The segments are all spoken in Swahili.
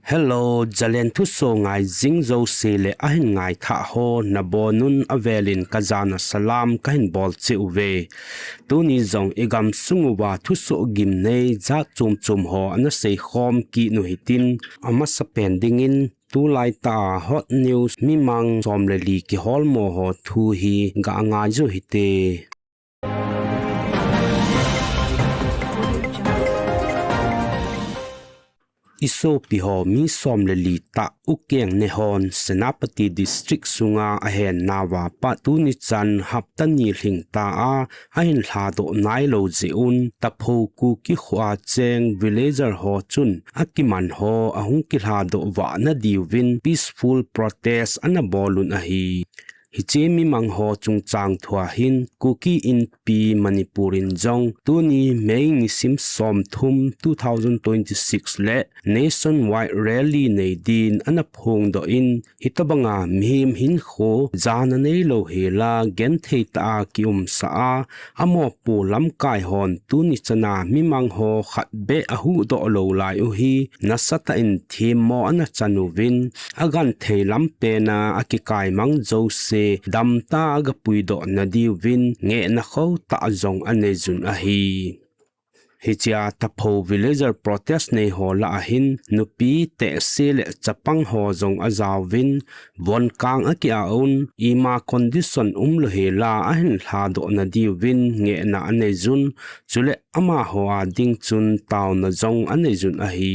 Hello, Jalen thu so ngai jingzo sele ahin ngai tha ho na bonun avelin kazana salam kahin bol che uve tuni zong igam sunguwa thu so gim nei za chum ho ana sei khom ki nu hitin ama sa pendingin tu lai ta hot news mi mang som le li ki hol mo ho thu hi ga nga ju hite iso piho mi som le li ta ukeng ne hon senapati district sunga ahen nawa pa tu ni chan haptani hling ta ahin hla do nai lo jeun tapho ku ki khwa cheng villager ho chun akiman ho ahung ki hla do wa na diwin peaceful protest ana bolun ahi hichemi mangho chungchang thwa hin kuki in pi manipurin jong tuni mei ni sim som thum 2026 le nationwide rally nei din ana phong do in hitabanga mihim hin kho jana nei lo hela gen theita ki sa amo pu lam kai hon tuni chana mi mangho khat be ahu do lo lai u hi nasata in thim mo ana chanuwin agan theilam pe na akikai mang jo se dam ta ga puido na diwin nge na kho ta zong ane jun ahi hichia tapho villager protest nei ho la ahin nupi te sele chapang ho zong azawin bon kang akia on ima condition lo hela ahin hla do na diwin nge na ane jun chule ama ho ding chun taw na zong ane jun ahi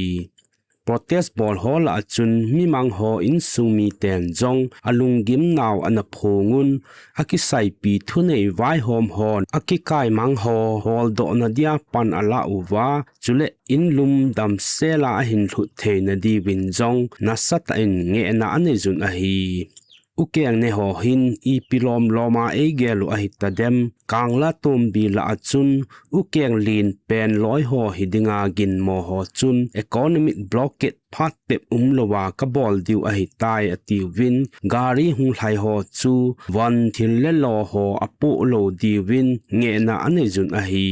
protest ball hall achun mimang ho in sumi ten jong alungim naw ana phongun akisai pi thunei vai hom hon akikai mang ho hol do na dia pan ala uwa chule in lum dam sela hin thu theina di win jong nasata in nge na ane jun ahi ukeng ne ho hin ipilom loma egelu ahita dem kangla tombi la achun ukeng lin pen loi ho hidinga gin mo ho chun economic blockade phat pep lowa ka bol diu ahitai ati win gari hung lai ho chu wan thil le lo ho apo lo di win nge na ane jun ahi